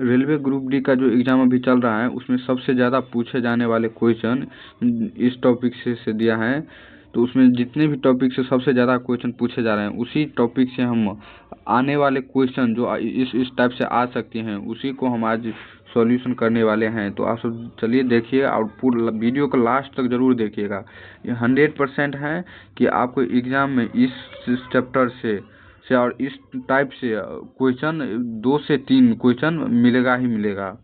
Railway group D का जो exam अभी चल रहा है उसमें सबसे ज़्यादा पूछे जाने वाले क्वेश्चन इस टॉपिक से दिया है। तो उसमें जितने भी टॉपिक से सबसे ज़्यादा क्वेश्चन पूछे जा रहे हैं उसी टॉपिक से हम आने वाले क्वेश्चन जो इस टाइप से आ सकते हैं उसी को हम आज सॉल्यूशन करने वाले हैं। तो आप सब चलिए देखिए और पूरा वीडियो को लास्ट तक ज़रूर देखिएगा। ये 100% है कि आपको एग्ज़ाम में इस चैप्टर से और इस टाइप से क्वेश्चन 2 से 3 क्वेश्चन मिलेगा ही मिलेगा।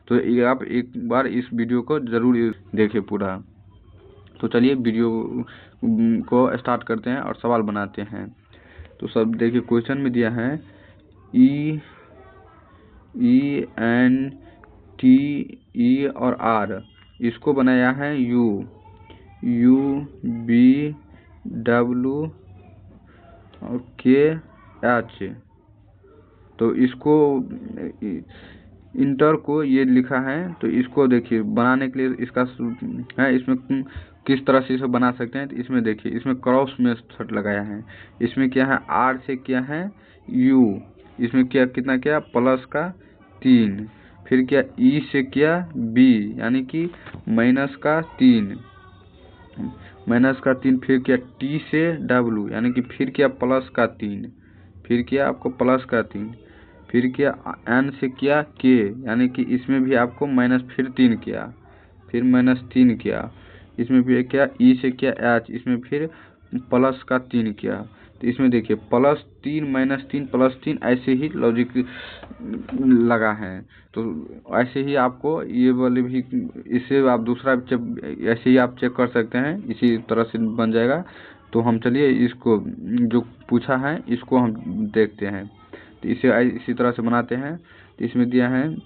तो ये आप एक बार इस वीडियो को ज़रूर देखिए पूरा। तो चलिए वीडियो को स्टार्ट करते हैं और सवाल बनाते हैं। तो सब देखिए क्वेश्चन में दिया है ENTE और R, इसको बनाया है UBW और KH। तो इसको इंटर को ये लिखा है। तो इसको देखिए बनाने के लिए इसका है, इसमें किस तरह से इसे बना सकते हैं। तो इसमें देखिए इसमें क्रॉस मेथड लगाया है। इसमें क्या है R से क्या है U, इसमें क्या कितना क्या प्लस का 3, फिर क्या E से क्या B यानी कि माइनस का 3, फिर क्या T से W यानी कि फिर क्या प्लस का 3, फिर क्या आपको प्लस का 3, फिर क्या N से क्या K यानी कि इसमें भी आपको माइनस फिर 3 किया, फिर माइनस 3 किया, इसमें भी क्या E से क्या H, इसमें फिर प्लस का 3 किया। तो इसमें देखिए प्लस 3 माइनस 3 प्लस 3 ऐसे ही लॉजिक लगा है। तो ऐसे ही आपको ये वाले भी, इससे आप दूसरा ऐसे ही आप चेक कर सकते हैं, इसी तरह से बन जाएगा। तो हम चलिए इसको जो पूछा है इसको हम देखते हैं। तो इसे इसी तरह से बनाते हैं। तो इसमें दिया है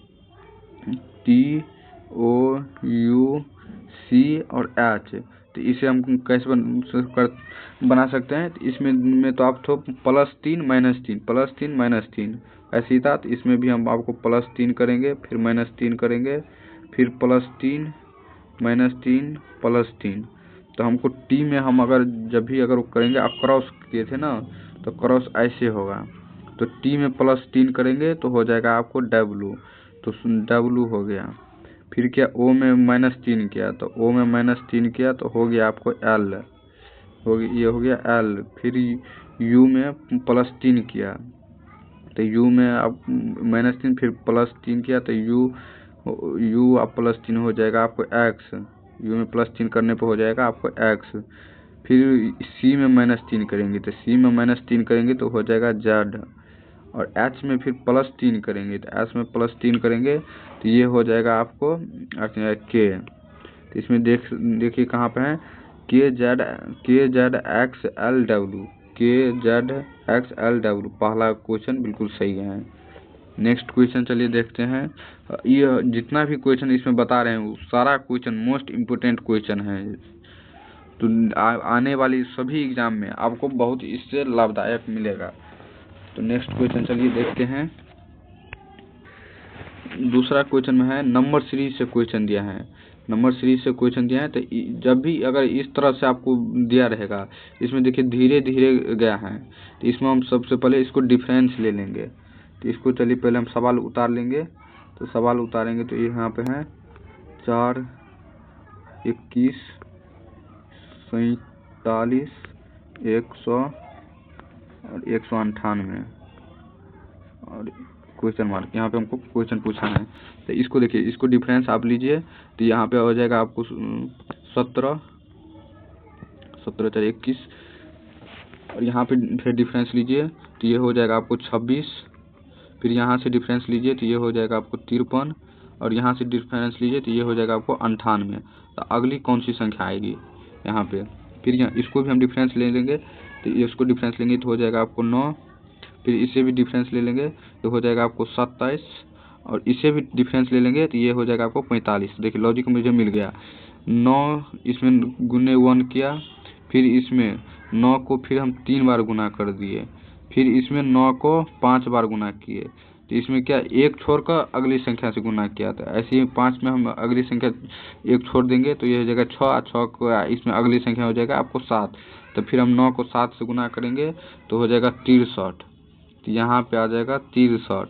TOUC और H। तो इसे हम कैसे बना सकते हैं। तो इसमें तो आप तो प्लस 3 माइनस 3 प्लस 3 माइनस 3 ऐसे ही था। तो इसमें भी हम आपको प्लस 3 करेंगे, फिर माइनस 3 करेंगे, फिर प्लस 3 माइनस 3 प्लस 3। तो हमको टी में हम जब भी वो करेंगे, आप क्रॉस किए थे ना, तो क्रॉस ऐसे होगा। तो टी में प्लस 3 करेंगे तो हो जाएगा आपको W, तो W हो गया। फिर क्या O में माइनस 3 किया, तो O में माइनस 3 किया तो हो गया आपको L, ये हो गया L। फिर U में प्लस 3 किया, तो U में आप माइनस 3 फिर प्लस 3 किया, तो U आप प्लस 3 हो जाएगा आपको X, U में प्लस 3 करने पर हो जाएगा आपको X। फिर C में माइनस 3 करेंगे, तो C में माइनस 3 करेंगे तो हो जाएगा Z, और H में फिर प्लस 3 करेंगे, तो H में प्लस 3 करेंगे तो ये हो जाएगा आपको K। तो इसमें देखिए कहाँ पे है KZXLW, KZXLW, पहला क्वेश्चन बिल्कुल सही है। नेक्स्ट क्वेश्चन चलिए देखते हैं। ये जितना भी क्वेश्चन इसमें बता रहे हैं सारा क्वेश्चन मोस्ट इम्पोर्टेंट क्वेश्चन है। तो आने वाली सभी एग्जाम में आपको बहुत इससे लाभदायक मिलेगा। तो नेक्स्ट क्वेश्चन चलिए देखते हैं। दूसरा क्वेश्चन में है नंबर सीरीज से क्वेश्चन दिया है। नंबर सीरीज से क्वेश्चन दिया है। तो जब भी अगर इस तरह से आपको दिया रहेगा, इसमें देखिए धीरे धीरे गया है, तो इसमें हम सबसे पहले इसको डिफरेंस ले लेंगे। तो इसको चलिए पहले हम सवाल उतार लेंगे। तो सवाल उतारेंगे तो यहाँ पे है 4, 21, 47, 100 और 198 और क्वेश्चन मार्क। यहाँ पे हमको क्वेश्चन पूछा है। तो इसको देखिए, इसको डिफरेंस आप लीजिए तो यहाँ पे हो जाएगा आपको 17, 4 21, और यहाँ पे फिर डिफरेंस लीजिए तो ये हो जाएगा आपको 26। फिर यहाँ से डिफरेंस लीजिए तो ये हो जाएगा आपको 53, और यहाँ से डिफरेंस लीजिए तो ये हो जाएगा आपको 98। तो अगली कौन सी संख्या आएगी यहाँ पे। फिर यहाँ इसको भी हम डिफरेंस ले लेंगे, तो इसको डिफरेंस लेंगे तो हो जाएगा आपको 9। फिर इसे भी डिफरेंस ले लेंगे तो हो जाएगा आपको 27, और इसे भी डिफरेंस ले लेंगे तो ये हो जाएगा आपको 45। देखिए लॉजिक मुझे मिल गया। 9 इसमें गुने 1 किया, फिर इसमें 9 को फिर हम 3 बार गुना कर दिए, फिर इसमें 9 को 5 बार गुना किए। तो इसमें क्या एक छोड़कर अगली संख्या से गुना किया था। ऐसे ही 5 में हम अगली संख्या एक छोड़ देंगे तो ये हो जाएगा 6, 6 को इसमें अगली संख्या हो जाएगा आपको 7। तो फिर हम 9 को 7 से गुना करेंगे तो हो जाएगा 63। तो यहाँ पे आ जाएगा 63।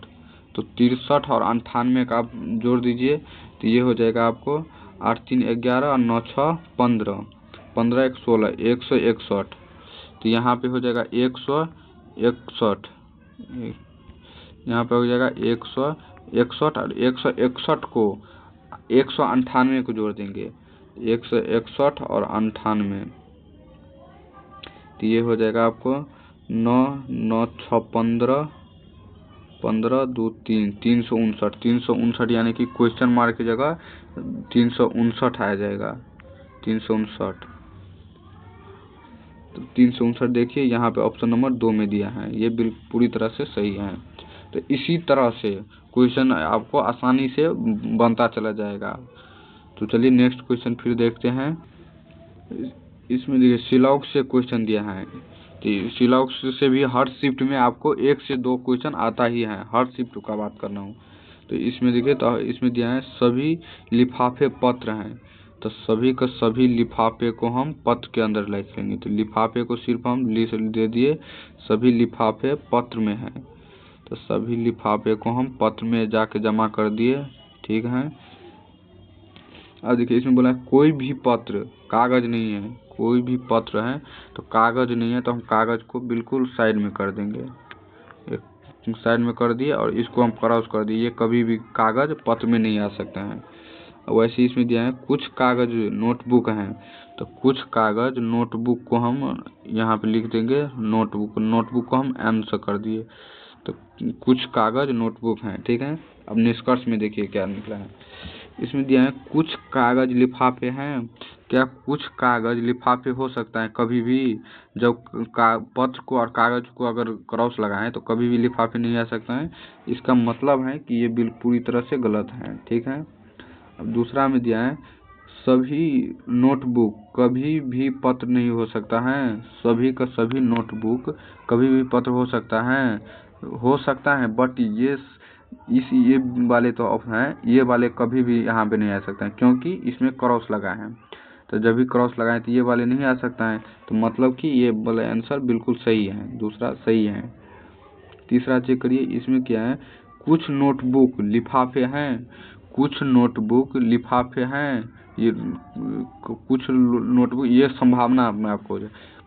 तो 63 और 98 का आप जोड़ दीजिए तो ये हो जाएगा आपको 8 3 11 और 9 6 15, 15 1 16, 161। तो यहाँ पे हो जाएगा 161, यहाँ पे हो जाएगा 161 और 161 को 198 को जोड़ देंगे, 161 और 98, तो ये हो जाएगा आपको 9 9 6 15, 15 2 3, 359, 359 यानी कि क्वेश्चन मार्क की जगह 359 आ जाएगा, 359। तो 359 देखिए यहाँ पे ऑप्शन नंबर 2 में दिया है, ये बिल्कुल पूरी तरह से सही है। तो इसी तरह से क्वेश्चन आपको आसानी से बनता चला जाएगा। तो चलिए नेक्स्ट क्वेश्चन फिर देखते हैं। इसमें देखिए सिलॉग से क्वेश्चन दिया है, तो सिलॉग से भी हर शिफ्ट में आपको 1 से 2 क्वेश्चन आता ही है, हर शिफ्ट का बात कर रहा हूँ। तो इसमें देखिए, तो इसमें दिया है सभी लिफाफे पत्र हैं, तो सभी का सभी लिफाफे को हम पत्र के अंदर लिख लेंगे। तो लिफाफे को सिर्फ हम लिस्ट दे दिए, सभी लिफाफे पत्र में हैं, तो सभी लिफाफे को हम पत्र में जाके जमा कर दिए, ठीक है। अब देखिए इसमें बोला है कोई भी पत्र कागज नहीं है, कोई भी पत्र है तो कागज नहीं है, तो हम कागज को बिल्कुल साइड में कर देंगे, एक साइड में कर दिए और इसको हम क्रॉस कर दिए, ये कभी भी कागज पत्र में नहीं आ सकते हैं। वैसे इसमें दिया है कुछ कागज नोटबुक हैं, तो कुछ कागज नोटबुक को हम यहाँ पे लिख देंगे, नोटबुक को हम एन से कर दिए, तो कुछ कागज नोटबुक हैं, ठीक है। अब निष्कर्ष में देखिए क्या निकला है। इसमें दिया है कुछ कागज लिफाफे हैं, क्या कुछ कागज लिफाफे हो सकता है कभी भी, जब पत्र को और कागज को अगर क्रॉस लगाएं तो कभी भी लिफाफे नहीं आ सकता है। इसका मतलब है कि ये बिल्कुल पूरी तरह से गलत है, ठीक है। अब दूसरा में दिया है सभी नोटबुक कभी भी पत्र नहीं हो सकता है, सभी का सभी नोटबुक कभी भी पत्र हो सकता है बट ये वाले तो ऑफ हैं, ये वाले कभी भी यहाँ पे नहीं आ सकते हैं क्योंकि इसमें क्रॉस लगा है, तो जब भी क्रॉस लगाए तो ये वाले नहीं आ सकता है, तो मतलब कि ये वाला आंसर बिल्कुल सही है, दूसरा सही है। तीसरा चेक करिए, इसमें क्या है कुछ नोटबुक लिफाफे हैं, कुछ नोटबुक लिफाफे हैं, ये कुछ नोटबुक, ये संभावना में आपको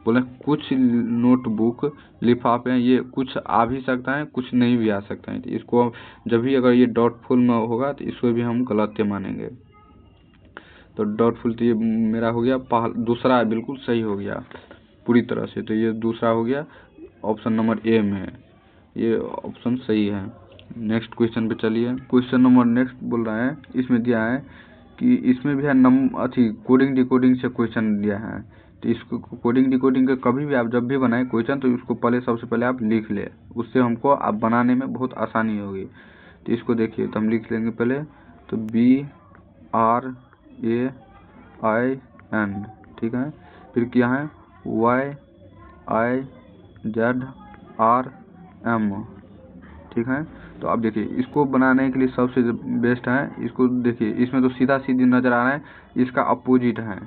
बोले कुछ नोटबुक लिफाफे हैं, ये कुछ आ भी सकता है कुछ नहीं भी आ सकता है, तो इसको जब भी अगर ये डाउटफुल में होगा तो इसको भी हम गलत मानेंगे। तो डाउटफुल तो ये मेरा हो गया, दूसरा बिल्कुल सही हो गया पूरी तरह से, तो ये दूसरा हो गया, ऑप्शन नंबर ए में है, ये ऑप्शन सही है। नेक्स्ट क्वेश्चन पे चलिए। क्वेश्चन नंबर नेक्स्ट बोल रहा है, इसमें दिया है कि इसमें भी है कोडिंग डिकोडिंग से क्वेश्चन दिया है, तो इसको कोडिंग डिकोडिंग का कभी भी आप जब भी बनाए क्वेश्चन तो उसको सबसे पहले आप लिख ले, उससे हमको आप बनाने में बहुत आसानी होगी। तो इसको देखिए, तो हम लिख लेंगे पहले, तो BRAIN, ठीक है, फिर क्या है YIZRM, ठीक है। तो अब देखिए इसको बनाने के लिए सबसे बेस्ट है, इसको देखिए इसमें तो सीधा सीधी नज़र आ रहा है, इसका अपोजिट है,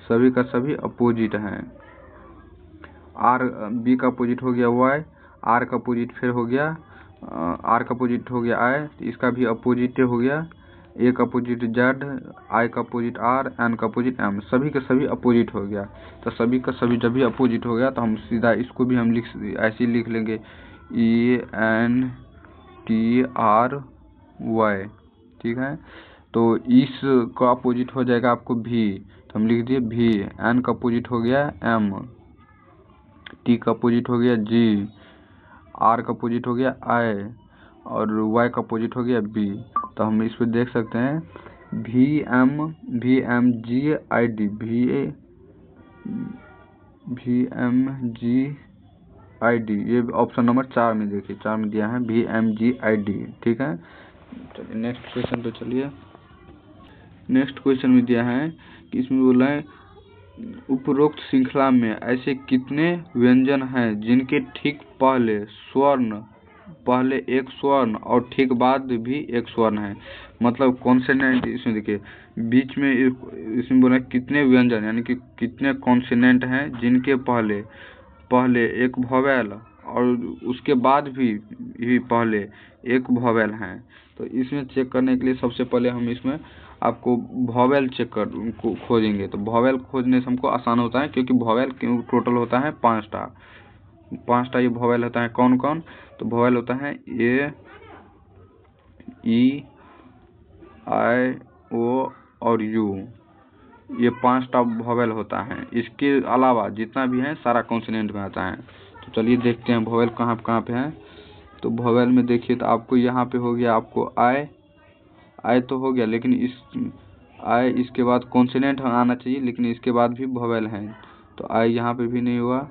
सभी का सभी अपोजिट है, B का अपोजिट हो गया Y, R का अपोजिट फिर हो गया R का अपोजिट हो गया I, तो इसका भी अपोजिट हो गया, A का अपोजिट Z, I का अपोजिट R, N का अपोजिट M, सभी का सभी अपोजिट हो गया। तो सभी का सभी जब भी अपोजिट हो गया तो हम सीधा इसको भी हम ऐसे ही लिख लेंगे ENTRY, ठीक है। तो इस का अपोजिट हो जाएगा आपको V, तो हम लिख दिए V, N का अपोजिट हो गया M, T का अपोजिट हो गया G, R का अपोजिट हो गया I और Y का अपोजिट हो गया B। तो हम इस पर देख सकते हैं VMGID, ये ऑप्शन नंबर 4 में देखिए, 4 में दिया है VMGID, ठीक है। चलिए नेक्स्ट क्वेश्चन पे चलिए। नेक्स्ट क्वेश्चन में दिया है कि इसमें बोला है उपरोक्त श्रृंखला में ऐसे कितने व्यंजन हैं जिनके ठीक पहले एक स्वर्ण और ठीक बाद भी एक स्वर्ण है, मतलब कॉन्सोनेंट, इसमें देखिए बीच में इसमें बोला कितने व्यंजन यानी कि कितने कॉन्सोनेंट हैं जिनके पहले एक वोवेल और उसके बाद भी पहले एक वॉवेल हैं। तो इसमें चेक करने के लिए सबसे पहले हम इसमें आपको वॉवेल खोजेंगे। तो वॉवेल खोजने से हमको आसान होता है, क्योंकि वॉवेल टोटल होता है 5टा ये वॉवेल होता है। कौन कौन? तो वॉवेल होता है ए, ई, आई, ओ और यू। ये 5टा वॉवेल होता है। इसके अलावा जितना भी है सारा कॉन्सोनेंट में आता है। तो चलिए देखते हैं वॉवेल कहाँ पे है। तो वॉवेल में देखिए तो आपको यहाँ पे हो गया, आपको आई तो हो गया, लेकिन इसके बाद कॉन्सोनेंट आना चाहिए, लेकिन इसके बाद भी वॉवेल है। तो आई यहाँ पे भी नहीं हुआ।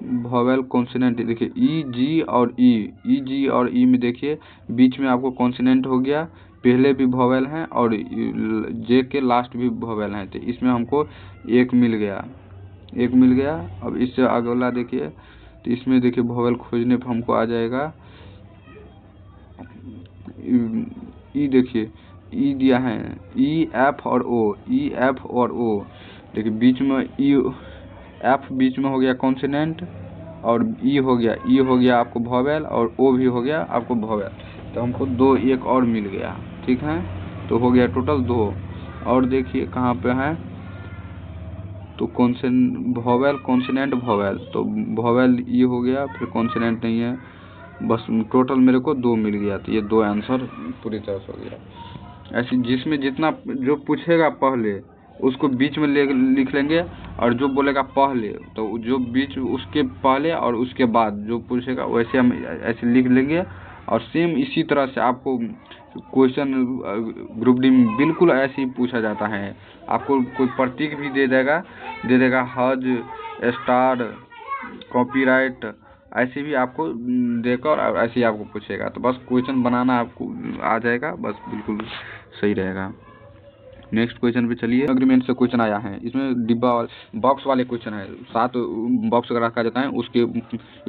वॉवेल कॉन्सोनेंट देखिए ई, जी और ई में देखिए बीच में आपको कॉन्सोनेंट हो गया, पहले भी वॉवेल हैं और जे के लास्ट भी वॉवेल हैं। तो इसमें हमको एक मिल गया। अब इससे अगला देखिए, तो इसमें देखिए वॉवेल खोजने पर हमको आ जाएगा ई। देखिए ई दिया है, ई, एफ और ओ। देखिए बीच में ई, एफ बीच में हो गया कॉन्सोनेंट, और ई हो गया आपको वॉवेल, और ओ भी हो गया आपको वॉवेल। तो हमको 2 एक और मिल गया, ठीक है। तो हो गया टोटल 2। और देखिए कहाँ पे है, तो वॉवेल कॉन्सोनेंट वॉवेल। तो वॉवेल ई हो गया, फिर कॉन्सोनेंट नहीं है, बस टोटल मेरे को 2 मिल गया। तो ये 2 आंसर पूरी तरह से हो गया। ऐसे जिसमें जितना जो पूछेगा पहले उसको बीच में लिख लेंगे, और जो बोलेगा पहले तो जो बीच उसके पहले और उसके बाद जो पूछेगा वैसे हम ऐसे लिख लेंगे। और सेम इसी तरह से आपको क्वेश्चन ग्रुप डी में बिल्कुल ऐसे ही पूछा जाता है। आपको कोई प्रतीक भी दे देगा हज, स्टार, कॉपीराइट, ऐसे भी आपको देगा और ऐसे ही आपको पूछेगा। तो बस क्वेश्चन बनाना आपको आ जाएगा, बस बिल्कुल सही रहेगा। नेक्स्ट क्वेश्चन पे चलिए। एग्रीमेंट से क्वेश्चन आया है, इसमें डिब्बा बॉक्स वाले क्वेश्चन है। 7 बॉक्स अगर रखा जाता है उसके,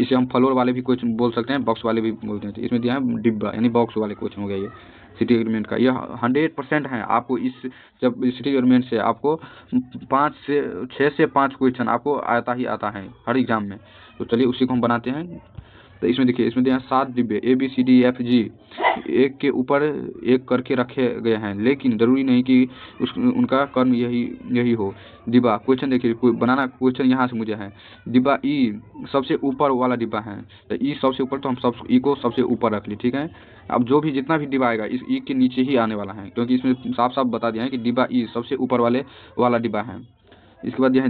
इसे हम फ्लोर वाले भी क्वेश्चन बोल सकते हैं, बॉक्स वाले भी बोलते हैं। तो इसमें दिया है डिब्बा, यानी बॉक्स वाले क्वेश्चन हो गया ये सिटी एग्रीमेंट का। यह 100% है। आपको जब सिटी एग्रीमेंट से आपको 6 से 5 क्वेश्चन आपको आता है हर एग्जाम में। तो चलिए उसी को हम बनाते हैं। तो इसमें देखिए, इसमें दिया 7 डिब्बे ABCDEFG एक के ऊपर एक करके रखे गए हैं, लेकिन जरूरी नहीं कि उनका कर्म यही हो। डिब्बा क्वेश्चन देखिए, बनाना क्वेश्चन यहाँ से मुझे है। डिब्बा ई सबसे ऊपर वाला डिब्बा है, तो ई सबसे ऊपर, तो हम ई को सबसे ऊपर रख ली, ठीक है। अब जो भी जितना भी डिब्बा आएगा इस ई के नीचे ही आने वाला है, क्योंकि इसमें साफ साफ बता दिया है कि डिब्बा ई सबसे ऊपर वाला डिब्बा है। इसके बाद यह है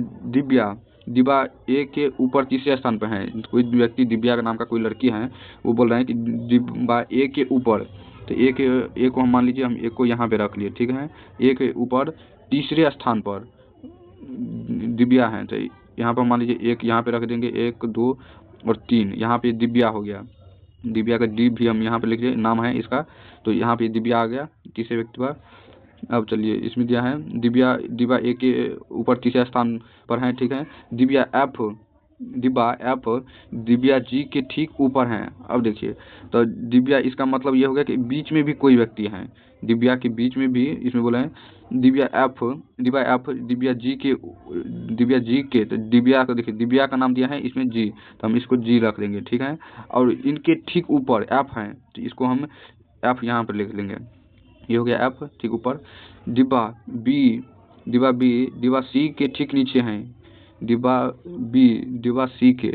डिब्बा ए के ऊपर तीसरे स्थान पर है। कोई व्यक्ति, दिव्या का नाम का कोई लड़की है, वो बोल रहे हैं कि डिब्बा ए के ऊपर। तो ए को हम मान लीजिए, हम ए को यहाँ पे रख लिए, ठीक है। ए के ऊपर तीसरे स्थान पर दिव्या है, तो यहाँ पर मान लीजिए एक यहाँ पे रख देंगे, 1 2 और 3, यहाँ पे दिव्या हो गया। दिव्या का डी भी हम यहाँ पे लिख दिए, नाम है इसका। तो यहाँ पे दिव्या आ गया तीसरे व्यक्ति पर। अब चलिए इसमें दिया है डिब्बा ए के ऊपर तीसरे स्थान पर है, ठीक है। डिब्बा एफ दिव्या जी के ठीक ऊपर है। अब देखिए, तो दिव्या, इसका मतलब ये हो गया कि बीच में भी कोई व्यक्ति है, दिव्या के बीच में भी। इसमें बोला है डिब्बा एफ दिव्या जी के, तो दिव्या को देखिए, दिव्या का नाम दिया है इसमें जी, तो हम इसको जी रख देंगे, ठीक है। और इनके ठीक ऊपर एफ है, तो इसको हम एफ यहाँ पर लिख लेंगे। ये हो गया एफ, ठीक ऊपर। डिब्बा डिब्बा सी के ठीक नीचे है, डिब्बा सी के,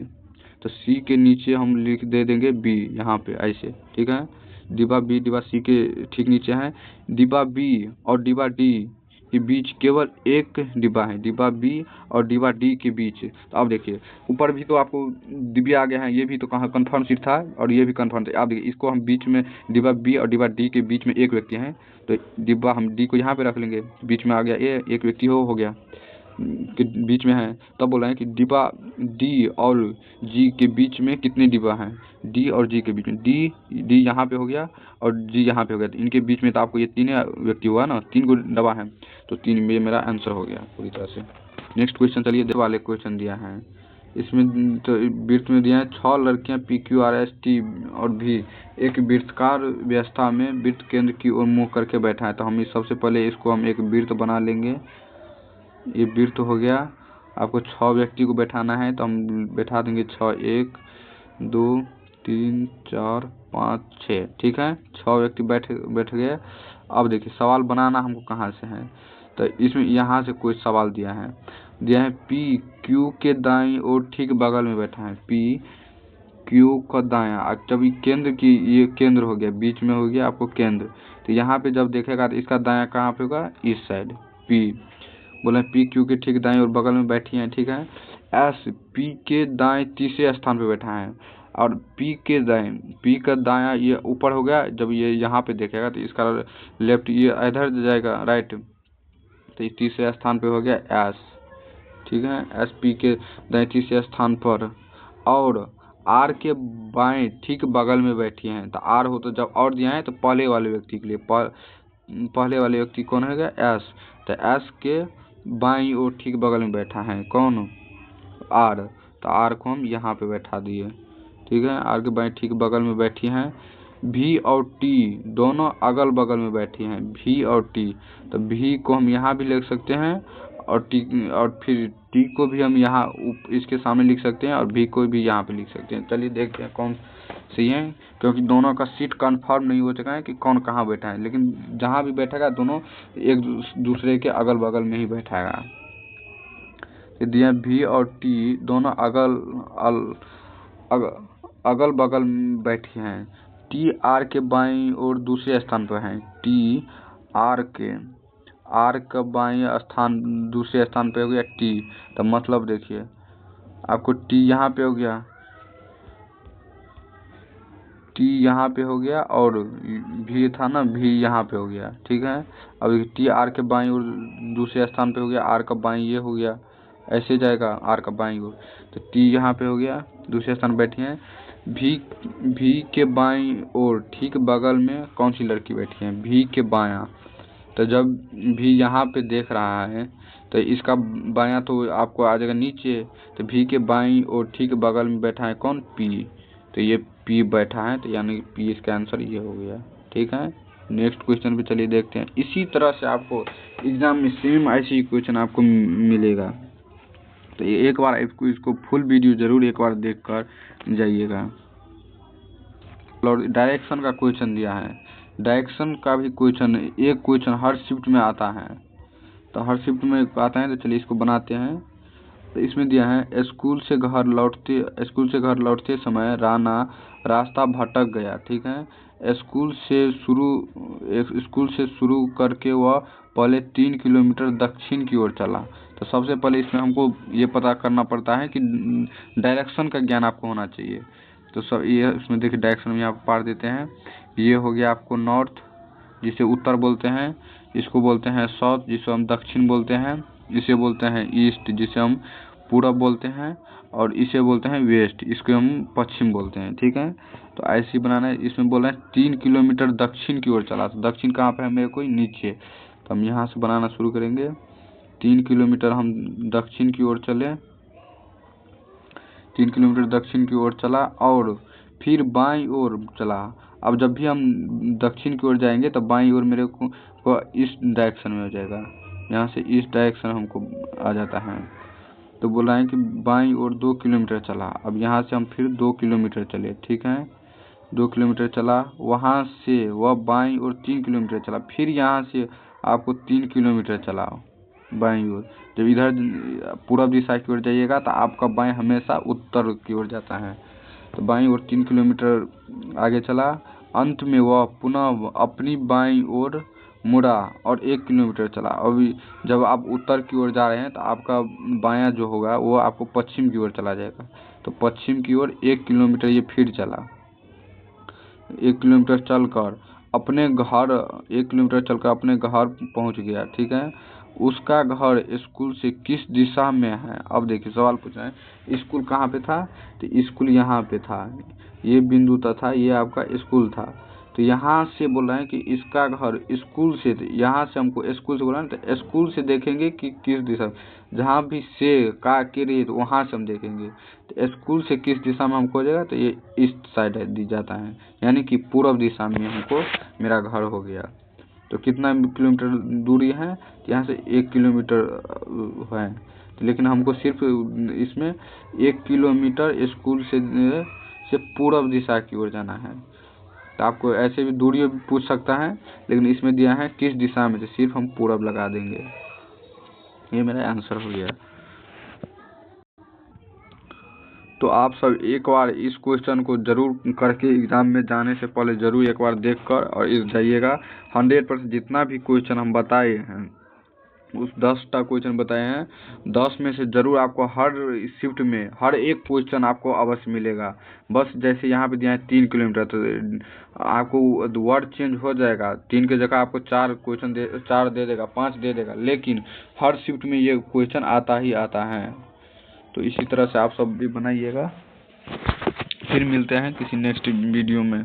तो सी के नीचे हम दे देंगे बी यहाँ पे ऐसे, ठीक है। डिब्बा सी के ठीक नीचे है। डिब्बा बी और डिब्बा डी के बीच केवल एक डिब्बा है, डिब्बा बी और डिब्बा डी के बीच। तो अब देखिए, ऊपर भी तो आपको डिब्बा आ गया है, ये भी तो कहाँ कन्फर्म सीट था, और ये भी कन्फर्म था। आप देखिए, इसको हम बीच में, डिब्बा बी और डिब्बा डी के बीच में एक व्यक्ति है, तो डिब्बा हम डी को यहाँ पे रख लेंगे, बीच में आ गया ए, एक व्यक्ति हो गया के बीच में है। तब बोल रहे हैं कि डिब्बा डी और जी के बीच में कितने डिब्बा हैं, डी और जी के बीच में, डी यहाँ पे हो गया और जी यहाँ पे हो गया। तो इनके बीच में तो आपको ये 3 व्यक्ति हुआ ना, 3 गो डब्बा है, तो 3 में मेरा आंसर हो गया पूरी तरह से। नेक्स्ट क्वेश्चन चलिए, दे वाले क्वेश्चन दिया है। इसमें तो वृत्त में दिया है 6 लड़कियां PQRST और भी एक वृत्ताकार व्यवस्था में वृत्त केंद्र की ओर मुँह करके बैठा है। तो हम सबसे पहले इसको हम एक वृत्त बना लेंगे। ये वृत्त हो गया। आपको 6 व्यक्ति को बैठाना है, तो हम बैठा देंगे 6 1 2 3 4 5 6, ठीक है, 6 व्यक्ति बैठ गए। अब देखिए सवाल बनाना हमको कहाँ से है, तो इसमें यहाँ से कोई सवाल दिया है पी क्यू के दाईं ओर ठीक बगल में बैठा है, पी क्यू का दायां। जब ये केंद्र की, ये केंद्र हो गया, बीच में हो गया आपको केंद्र, तो यहाँ पे जब देखेगा तो इसका दायां कहाँ पे होगा, इस साइड। पी बोले पी क्यू के ठीक दाएं और बगल में बैठी है, ठीक है। एस पी के दाएं तीसरे स्थान पे बैठा है, और पी के दाएं, पी का दायां ये ऊपर हो गया, जब ये यहाँ पे देखेगा तो इसका लेफ्ट ये इधर जाएगा, राइट, तो ये तीसरे स्थान पे हो गया एस, ठीक है। एस पी के दाएं तीसरे स्थान पर, और आर के बाएं ठीक बगल में बैठी हैं, तो आर हो तो जब और दिया है तो पहले वाले व्यक्ति के लिए, पहले वाले व्यक्ति कौन है, एस, तो एस के बाईं ओर ठीक बगल में बैठा है कौन, आर, तो आर को हम यहाँ पे बैठा दिए, ठीक है। आर के बाएं ठीक बगल में बैठी हैं। भी और टी दोनों अगल बगल में बैठी हैं, भी और टी, तो भी को हम यहाँ भी लिख सकते हैं, और टी, और फिर टी को भी हम यहाँ इसके सामने लिख सकते हैं, और भी को भी यहाँ पे लिख सकते हैं। चलिए देखते हैं कौन सही है, क्योंकि दोनों का सीट कंफर्म नहीं हो चुका है कि कौन कहाँ बैठा है, लेकिन जहाँ भी बैठेगा दोनों एक दूसरे के अगल बगल में ही बैठेगा। दिया भी और टी दोनों अगल बगल में बैठी हैं। टी आर के बाईं ओर दूसरे स्थान पर है, टी आर का बाईं स्थान दूसरे स्थान पे हो गया टी, तो मतलब देखिए आपको टी यहाँ पे हो गया, टी यहाँ पे हो गया, और भी था ना, भी यहाँ पे हो गया, ठीक है। अब टी आर के बाईं ओर दूसरे स्थान पे हो गया, आर का बाईं ये हो गया, ऐसे जाएगा आर का बाईं ओर, तो टी यहाँ पे हो गया, दूसरे स्थान बैठी है। भी के बाईं ओर ठीक बगल में कौन सी लड़की बैठी है, भी के बायां, तो जब भी यहाँ पे देख रहा है तो इसका बायां तो आपको आ जाएगा नीचे, तो भी के बाईं ओर ठीक बगल में बैठा है कौन, पी, तो ये पी बैठा है, तो यानी पी इसका आंसर ये हो गया, ठीक है। नेक्स्ट क्वेश्चन पे चलिए देखते हैं। इसी तरह से आपको एग्जाम में सेम ऐसे ही क्वेश्चन आपको मिलेगा, तो एक बार इसको फुल वीडियो जरूर एक बार देख कर जाइएगा। और डायरेक्शन का क्वेश्चन दिया है, डायरेक्शन का भी क्वेश्चन, एक क्वेश्चन हर शिफ्ट में आता है, तो हर शिफ्ट में आता है, तो चलिए इसको बनाते हैं। तो इसमें दिया है स्कूल से घर लौटते समय राना रास्ता भटक गया, ठीक है। स्कूल से शुरू करके वह पहले 3 किलोमीटर दक्षिण की ओर चला, तो सबसे पहले इसमें हमको ये पता करना पड़ता है कि डायरेक्शन का ज्ञान आपको होना चाहिए। तो सब ये इसमें देखिए डायरेक्शन में यहाँ पार देते हैं। ये हो गया आपको नॉर्थ, जिसे उत्तर बोलते हैं, इसको बोलते हैं साउथ, जिसे हम दक्षिण बोलते हैं, इसे बोलते हैं ईस्ट, जिसे हम पूरब बोलते हैं, और इसे बोलते हैं वेस्ट, इसको हम पश्चिम बोलते हैं, ठीक है। तो ऐसे ही बनाना है। इसमें बोल रहे हैं 3 किलोमीटर दक्षिण की ओर चला, तो दक्षिण कहाँ पे है मेरे को, नीचे, तो हम यहाँ से बनाना शुरू करेंगे। 3 किलोमीटर हम दक्षिण की ओर चले, 3 किलोमीटर दक्षिण की ओर चला, और फिर बाईं ओर चला। अब जब भी हम दक्षिण की ओर जाएंगे तो बाईं ओर मेरे को इस डायरेक्शन में हो जाएगा, यहाँ से इस डायरेक्शन हमको आ जाता है। तो बोला है कि बाईं ओर 2 किलोमीटर चला। अब यहाँ से हम फिर 2 किलोमीटर चले, ठीक है, 2 किलोमीटर चला, वहाँ से वह बाईं ओर 3 किलोमीटर चला, फिर यहाँ से आपको 3 किलोमीटर चला बाईं ओर। जब इधर पूरब दिशा की ओर जाइएगा तो आपका बाएं हमेशा उत्तर की ओर जाता है, तो बाईं ओर 3 किलोमीटर आगे चला। अंत में वह पुनः अपनी बाईं ओर मुड़ा और 1 किलोमीटर चला। अभी जब आप उत्तर की ओर जा रहे हैं तो आपका बायां जो होगा वो आपको पश्चिम की ओर चला जाएगा, तो पश्चिम की ओर 1 किलोमीटर ये फिर चला। 1 किलोमीटर चलकर अपने घर 1 किलोमीटर चलकर अपने घर पहुंच गया, ठीक है। उसका घर स्कूल से किस दिशा में है। अब देखिए सवाल पूछा है स्कूल कहाँ पे था, तो स्कूल यहाँ पे था, ये बिंदु तथा ये आपका स्कूल था। तो यहाँ से बोल रहे हैं कि इसका घर स्कूल से, यहाँ से हमको स्कूल से बोला ना, तो स्कूल से देखेंगे कि किस दिशा, जहाँ भी से का के रही तो वहाँ से हम देखेंगे, तो स्कूल से किस दिशा में हमको हो जाएगा, तो ये ईस्ट साइड दी जाता है, यानी कि पूर्व दिशा में हमको मेरा घर हो गया। तो कितना किलोमीटर दूरी है, यहाँ से 1 किलोमीटर है, लेकिन हमको सिर्फ इसमें 1 किलोमीटर स्कूल से से पूर्व दिशा की ओर जाना है। तो आपको ऐसे भी दूरी भी पूछ सकता है, लेकिन इसमें दिया है किस दिशा में, तो सिर्फ हम पूर्व लगा देंगे। ये मेरा आंसर हो गया। तो आप सब एक बार इस क्वेश्चन को जरूर करके एग्जाम में जाने से पहले जरूर एक बार देख कर और इस जाइएगा। 100% जितना भी क्वेश्चन हम बताए हैं, उस 10टा क्वेश्चन बताए हैं, 10 में से जरूर आपको हर शिफ्ट में हर एक क्वेश्चन आपको अवश्य मिलेगा। बस जैसे यहाँ पे दिया है 3 किलोमीटर, तो आपको वर्ड चेंज हो जाएगा, 3 की जगह आपको 4 क्वेश्चन 4 दे देगा, 5 दे देगा, लेकिन हर शिफ्ट में ये क्वेश्चन आता ही आता है। तो इसी तरह से आप सब भी बनाइएगा। फिर मिलते हैं किसी नेक्स्ट वीडियो में।